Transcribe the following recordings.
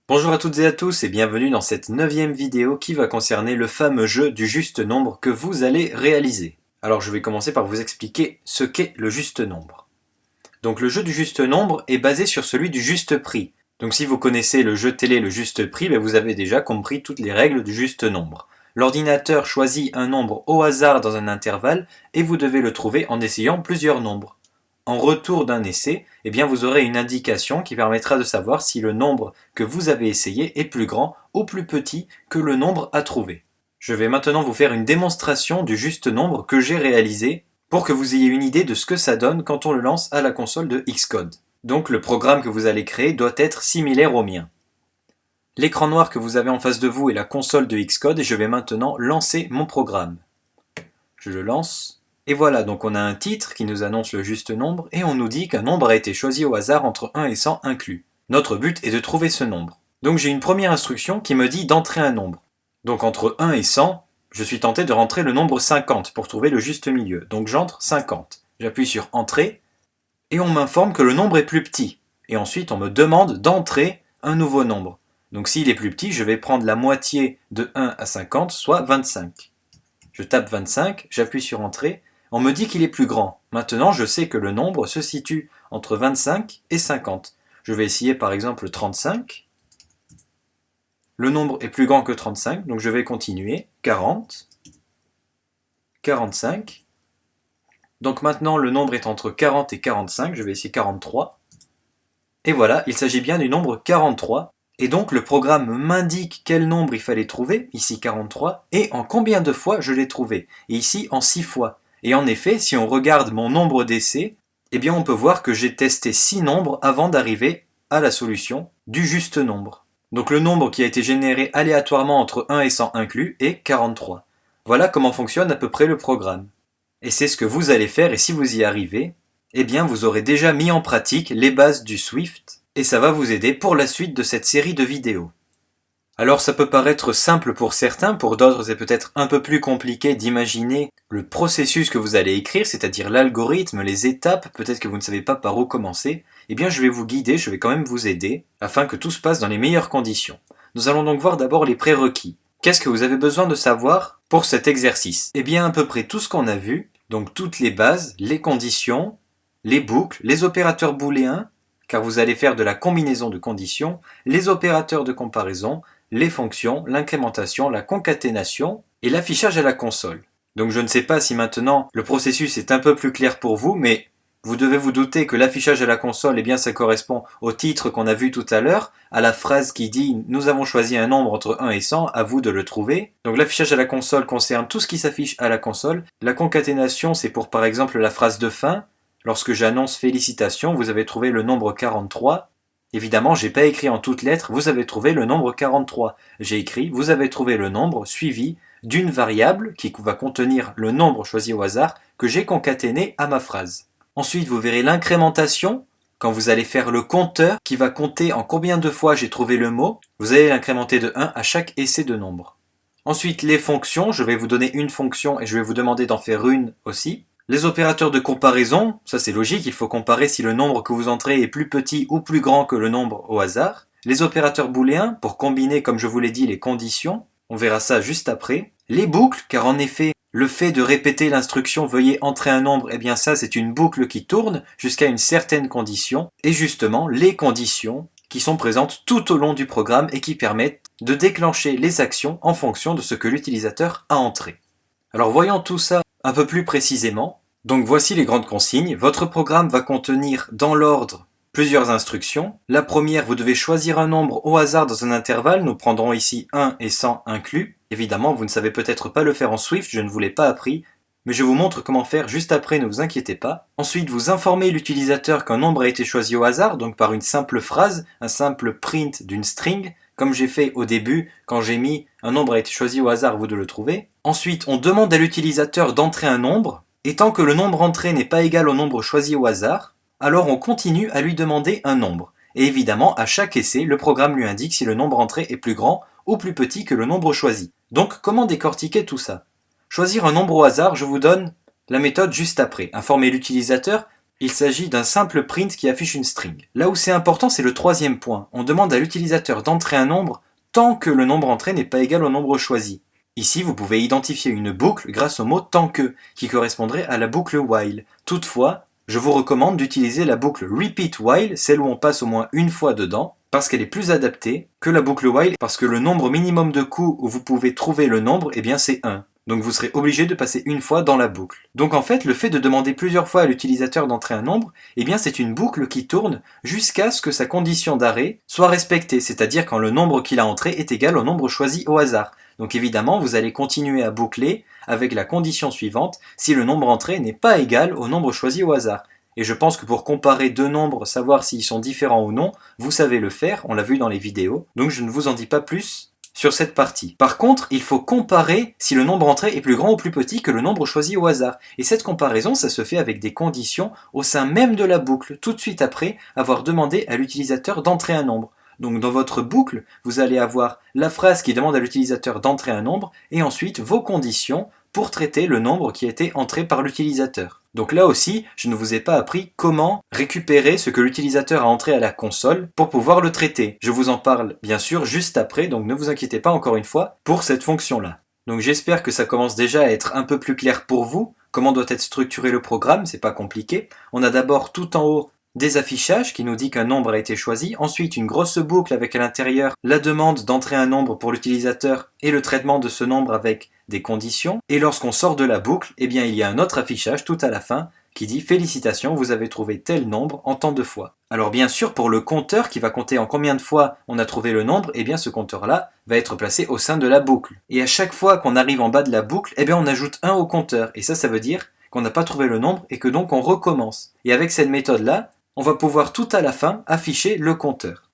Bonjour à toutes et à tous et bienvenue dans cette 9e vidéo qui va concerner le fameux jeu du juste nombre que vous allez réaliser. Alors je vais commencer par vous expliquer ce qu'est le juste nombre. Donc le jeu du juste nombre est basé sur celui du juste prix. Donc si vous connaissez le jeu télé le juste prix, vous avez déjà compris toutes les règles du juste nombre. L'ordinateur choisit un nombre au hasard dans un intervalle et vous devez le trouver en essayant plusieurs nombres. En retour d'un essai, vous aurez une indication qui permettra de savoir si le nombre que vous avez essayé est plus grand ou plus petit que le nombre à trouver. Je vais maintenant vous faire une démonstration du juste nombre que j'ai réalisé pour que vous ayez une idée de ce que ça donne quand on le lance à la console de Xcode. Donc le programme que vous allez créer doit être similaire au mien. L'écran noir que vous avez en face de vous est la console de Xcode et je vais maintenant lancer mon programme. Je le lance. Et voilà, donc on a un titre qui nous annonce le juste nombre et on nous dit qu'un nombre a été choisi au hasard entre 1 et 100 inclus. Notre but est de trouver ce nombre. Donc j'ai une première instruction qui me dit d'entrer un nombre. Donc entre 1 et 100, je suis tenté de rentrer le nombre 50 pour trouver le juste milieu. Donc j'entre 50. J'appuie sur Entrée et on m'informe que le nombre est plus petit. Et ensuite on me demande d'entrer un nouveau nombre. Donc s'il est plus petit, je vais prendre la moitié de 1 à 50, soit 25. Je tape 25, j'appuie sur Entrée. On me dit qu'il est plus grand. Maintenant, je sais que le nombre se situe entre 25 et 50. Je vais essayer par exemple 35. Le nombre est plus grand que 35, donc je vais continuer. 40. 45. Donc maintenant, le nombre est entre 40 et 45. Je vais essayer 43. Et voilà, il s'agit bien du nombre 43. Et donc le programme m'indique quel nombre il fallait trouver, ici 43, et en combien de fois je l'ai trouvé, et ici en 6 fois. Et en effet, si on regarde mon nombre d'essais, on peut voir que j'ai testé 6 nombres avant d'arriver à la solution du juste nombre. Donc le nombre qui a été généré aléatoirement entre 1 et 100 inclus est 43. Voilà comment fonctionne à peu près le programme. Et c'est ce que vous allez faire, et si vous y arrivez, vous aurez déjà mis en pratique les bases du Swift, et ça va vous aider pour la suite de cette série de vidéos. Alors ça peut paraître simple pour certains, pour d'autres c'est peut-être un peu plus compliqué d'imaginer le processus que vous allez écrire, c'est-à-dire l'algorithme, les étapes, peut-être que vous ne savez pas par où commencer. Je vais vous guider, je vais quand même vous aider, afin que tout se passe dans les meilleures conditions. Nous allons donc voir d'abord les prérequis. Qu'est-ce que vous avez besoin de savoir pour cet exercice? À peu près tout ce qu'on a vu, donc toutes les bases, les conditions, les boucles, les opérateurs booléens, car vous allez faire de la combinaison de conditions, les opérateurs de comparaison, les fonctions, l'incrémentation, la concaténation et l'affichage à la console. Donc je ne sais pas si maintenant le processus est un peu plus clair pour vous, mais vous devez vous douter que l'affichage à la console, ça correspond au titre qu'on a vu tout à l'heure, à la phrase qui dit « Nous avons choisi un nombre entre 1 et 100, à vous de le trouver ». Donc l'affichage à la console concerne tout ce qui s'affiche à la console. La concaténation, c'est pour par exemple la phrase de fin. Lorsque j'annonce « Félicitations, vous avez trouvé le nombre 43 », évidemment, j'ai pas écrit en toutes lettres « Vous avez trouvé le nombre 43 ». J'ai écrit « Vous avez trouvé le nombre suivi d'une variable qui va contenir le nombre choisi au hasard que j'ai concaténé à ma phrase ». Ensuite, vous verrez l'incrémentation. Quand vous allez faire le compteur qui va compter en combien de fois j'ai trouvé le mot, vous allez l'incrémenter de 1 à chaque essai de nombre. Ensuite, les fonctions. Je vais vous donner une fonction et je vais vous demander d'en faire une aussi. Les opérateurs de comparaison, ça c'est logique, il faut comparer si le nombre que vous entrez est plus petit ou plus grand que le nombre au hasard. Les opérateurs booléens, pour combiner, comme je vous l'ai dit, les conditions. On verra ça juste après. Les boucles, car en effet, le fait de répéter l'instruction « Veuillez entrer un nombre », ça c'est une boucle qui tourne jusqu'à une certaine condition. Et justement, les conditions qui sont présentes tout au long du programme et qui permettent de déclencher les actions en fonction de ce que l'utilisateur a entré. Alors voyons tout ça un peu plus précisément. Donc voici les grandes consignes. Votre programme va contenir dans l'ordre plusieurs instructions. La première, vous devez choisir un nombre au hasard dans un intervalle. Nous prendrons ici 1 et 100 inclus. Évidemment, vous ne savez peut-être pas le faire en Swift, je ne vous l'ai pas appris, mais je vous montre comment faire juste après, ne vous inquiétez pas. Ensuite, vous informez l'utilisateur qu'un nombre a été choisi au hasard, donc par une simple phrase, un simple print d'une string, comme j'ai fait au début, quand j'ai mis un nombre a été choisi au hasard, vous de le trouver. Ensuite, on demande à l'utilisateur d'entrer un nombre, et tant que le nombre entré n'est pas égal au nombre choisi au hasard, alors on continue à lui demander un nombre. Et évidemment, à chaque essai, le programme lui indique si le nombre entré est plus grand ou plus petit que le nombre choisi. Donc, comment décortiquer tout ça? Choisir un nombre au hasard, je vous donne la méthode juste après. Informer l'utilisateur Il s'agit d'un simple print qui affiche une string. Là où c'est important, c'est le troisième point. On demande à l'utilisateur d'entrer un nombre tant que le nombre entré n'est pas égal au nombre choisi. Ici, vous pouvez identifier une boucle grâce au mot tant que, qui correspondrait à la boucle while. Toutefois, je vous recommande d'utiliser la boucle repeat while, celle où on passe au moins une fois dedans, parce qu'elle est plus adaptée que la boucle while, parce que le nombre minimum de coups où vous pouvez trouver le nombre, eh bien c'est 1. Donc vous serez obligé de passer une fois dans la boucle. Donc en fait, le fait de demander plusieurs fois à l'utilisateur d'entrer un nombre, eh bien c'est une boucle qui tourne jusqu'à ce que sa condition d'arrêt soit respectée, c'est-à-dire quand le nombre qu'il a entré est égal au nombre choisi au hasard. Donc évidemment, vous allez continuer à boucler avec la condition suivante si le nombre entré n'est pas égal au nombre choisi au hasard. Et je pense que pour comparer deux nombres, savoir s'ils sont différents ou non, vous savez le faire, on l'a vu dans les vidéos, donc je ne vous en dis pas plus sur cette partie. Par contre, il faut comparer si le nombre entré est plus grand ou plus petit que le nombre choisi au hasard. Et cette comparaison, ça se fait avec des conditions au sein même de la boucle, tout de suite après avoir demandé à l'utilisateur d'entrer un nombre. Donc dans votre boucle, vous allez avoir la phrase qui demande à l'utilisateur d'entrer un nombre, et ensuite vos conditions pour traiter le nombre qui a été entré par l'utilisateur. Donc là aussi, je ne vous ai pas appris comment récupérer ce que l'utilisateur a entré à la console pour pouvoir le traiter. Je vous en parle bien sûr juste après, donc ne vous inquiétez pas encore une fois pour cette fonction-là. Donc j'espère que ça commence déjà à être un peu plus clair pour vous. Comment doit être structuré le programme, c'est pas compliqué. On a d'abord tout en haut des affichages qui nous dit qu'un nombre a été choisi, ensuite une grosse boucle avec à l'intérieur la demande d'entrer un nombre pour l'utilisateur et le traitement de ce nombre avec des conditions, et lorsqu'on sort de la boucle, eh bien il y a un autre affichage tout à la fin qui dit félicitations, vous avez trouvé tel nombre en tant de fois. Alors bien sûr, pour le compteur qui va compter en combien de fois on a trouvé le nombre, eh bien ce compteur-là va être placé au sein de la boucle. Et à chaque fois qu'on arrive en bas de la boucle, eh bien on ajoute 1 au compteur, et ça veut dire qu'on n'a pas trouvé le nombre et que donc on recommence. Et avec cette méthode-là, on va pouvoir tout à la fin afficher le compteur.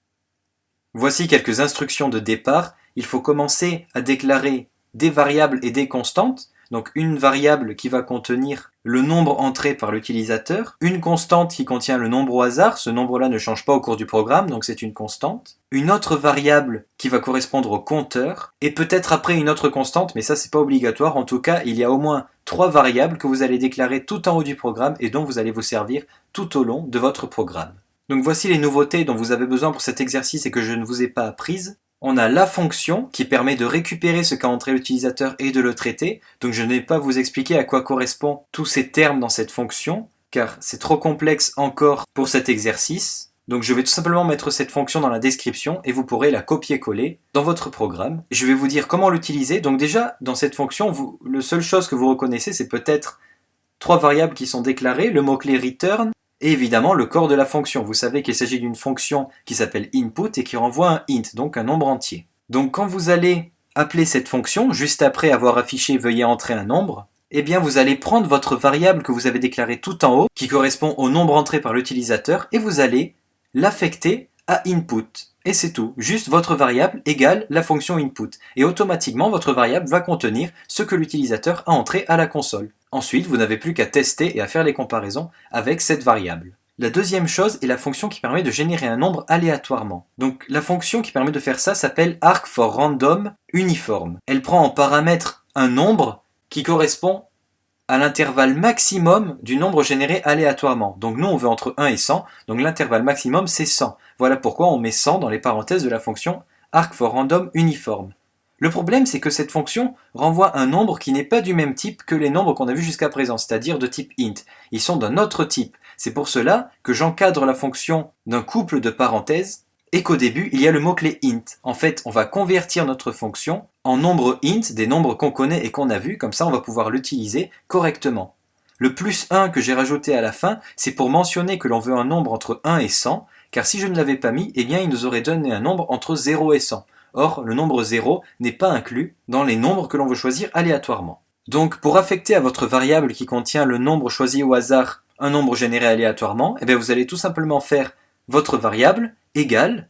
Voici quelques instructions de départ. Il faut commencer à déclarer des variables et des constantes. Donc une variable qui va contenir le nombre entré par l'utilisateur, une constante qui contient le nombre au hasard, ce nombre-là ne change pas au cours du programme, donc c'est une constante, une autre variable qui va correspondre au compteur, et peut-être après une autre constante, mais ça c'est pas obligatoire, en tout cas il y a au moins 3 variables que vous allez déclarer tout en haut du programme et dont vous allez vous servir tout au long de votre programme. Donc voici les nouveautés dont vous avez besoin pour cet exercice et que je ne vous ai pas apprises. On a la fonction qui permet de récupérer ce qu'a entré l'utilisateur et de le traiter. Donc je n'ai pas vous expliquer à quoi correspondent tous ces termes dans cette fonction, car c'est trop complexe encore pour cet exercice. Donc je vais tout simplement mettre cette fonction dans la description et vous pourrez la copier-coller dans votre programme. Je vais vous dire comment l'utiliser. Donc déjà, dans cette fonction, la seule chose que vous reconnaissez, c'est peut-être 3 variables qui sont déclarées, le mot-clé return, et évidemment le corps de la fonction. Vous savez qu'il s'agit d'une fonction qui s'appelle input et qui renvoie un int, donc un nombre entier. Donc quand vous allez appeler cette fonction, juste après avoir affiché veuillez entrer un nombre, eh bien vous allez prendre votre variable que vous avez déclarée tout en haut, qui correspond au nombre entré par l'utilisateur, et vous allez l'affecter à input. Et c'est tout, juste votre variable égale la fonction input. Et automatiquement votre variable va contenir ce que l'utilisateur a entré à la console. Ensuite, vous n'avez plus qu'à tester et à faire les comparaisons avec cette variable. La deuxième chose est la fonction qui permet de générer un nombre aléatoirement. Donc la fonction qui permet de faire ça s'appelle arc4random_uniform. Elle prend en paramètre un nombre qui correspond à l'intervalle maximum du nombre généré aléatoirement. Donc nous on veut entre 1 et 100, donc l'intervalle maximum c'est 100. Voilà pourquoi on met 100 dans les parenthèses de la fonction arc4random_uniform. Le problème, c'est que cette fonction renvoie un nombre qui n'est pas du même type que les nombres qu'on a vus jusqu'à présent, c'est-à-dire de type int. Ils sont d'un autre type. C'est pour cela que j'encadre la fonction d'un couple de parenthèses et qu'au début, il y a le mot-clé int. En fait, on va convertir notre fonction en nombre int, des nombres qu'on connaît et qu'on a vus, comme ça on va pouvoir l'utiliser correctement. Le plus 1 que j'ai rajouté à la fin, c'est pour mentionner que l'on veut un nombre entre 1 et 100, car si je ne l'avais pas mis, eh bien il nous aurait donné un nombre entre 0 et 100. Or, le nombre 0 n'est pas inclus dans les nombres que l'on veut choisir aléatoirement. Donc, pour affecter à votre variable qui contient le nombre choisi au hasard un nombre généré aléatoirement, eh bien vous allez tout simplement faire votre variable égale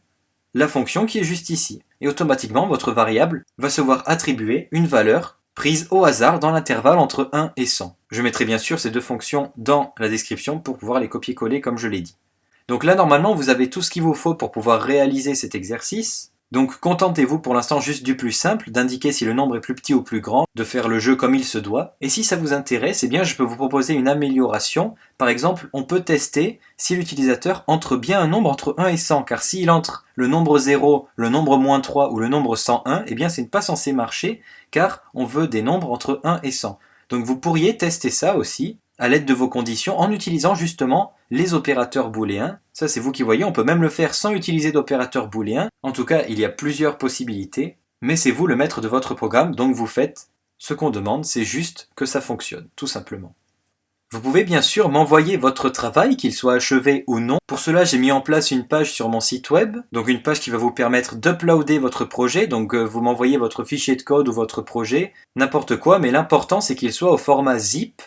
la fonction qui est juste ici. Et automatiquement, votre variable va se voir attribuer une valeur prise au hasard dans l'intervalle entre 1 et 100. Je mettrai bien sûr ces deux fonctions dans la description pour pouvoir les copier-coller comme je l'ai dit. Donc là, normalement, vous avez tout ce qu'il vous faut pour pouvoir réaliser cet exercice. Donc contentez-vous pour l'instant juste du plus simple, d'indiquer si le nombre est plus petit ou plus grand, de faire le jeu comme il se doit. Et si ça vous intéresse, eh bien je peux vous proposer une amélioration. Par exemple, on peut tester si l'utilisateur entre bien un nombre entre 1 et 100, car s'il entre le nombre 0, le nombre -3 ou le nombre 101, eh bien c'est pas censé marcher, car on veut des nombres entre 1 et 100. Donc vous pourriez tester ça aussi, à l'aide de vos conditions, en utilisant justement les opérateurs booléens. Ça c'est vous qui voyez, on peut même le faire sans utiliser d'opérateurs booléens. En tout cas, il y a plusieurs possibilités, mais c'est vous le maître de votre programme, donc vous faites ce qu'on demande, c'est juste que ça fonctionne, tout simplement. Vous pouvez bien sûr m'envoyer votre travail, qu'il soit achevé ou non. Pour cela, j'ai mis en place une page sur mon site web, donc une page qui va vous permettre d'uploader votre projet, donc vous m'envoyez votre fichier de code ou votre projet, n'importe quoi, mais l'important c'est qu'il soit au format zip,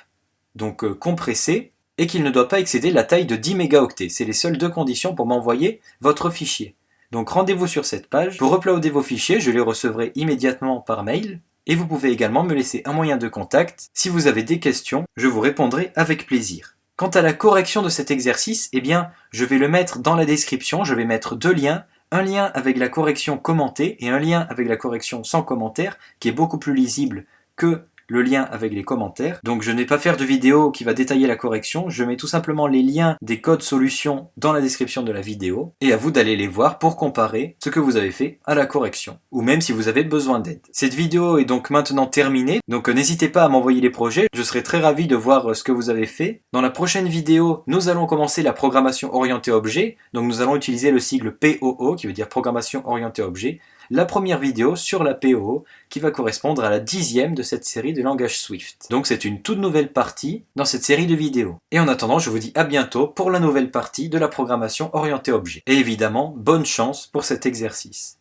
donc compressé, et qu'il ne doit pas excéder la taille de 10 mégaoctets. C'est les seules deux conditions pour m'envoyer votre fichier. Donc rendez-vous sur cette page. Pour uploader vos fichiers, je les recevrai immédiatement par mail. Et vous pouvez également me laisser un moyen de contact. Si vous avez des questions, je vous répondrai avec plaisir. Quant à la correction de cet exercice, eh bien, je vais le mettre dans la description. Je vais mettre deux liens. Un lien avec la correction commentée et un lien avec la correction sans commentaire, qui est beaucoup plus lisible que le lien avec les commentaires. Donc je ne vais pas faire de vidéo qui va détailler la correction, je mets tout simplement les liens des codes solutions dans la description de la vidéo, et à vous d'aller les voir pour comparer ce que vous avez fait à la correction, ou même si vous avez besoin d'aide. Cette vidéo est donc maintenant terminée, donc n'hésitez pas à m'envoyer les projets, je serai très ravi de voir ce que vous avez fait. Dans la prochaine vidéo, nous allons commencer la programmation orientée objet, donc nous allons utiliser le sigle POO, qui veut dire programmation orientée objet, la première vidéo sur la POO qui va correspondre à la 10e de cette série de langage Swift. Donc c'est une toute nouvelle partie dans cette série de vidéos. Et en attendant, je vous dis à bientôt pour la nouvelle partie de la programmation orientée objet. Et évidemment, bonne chance pour cet exercice.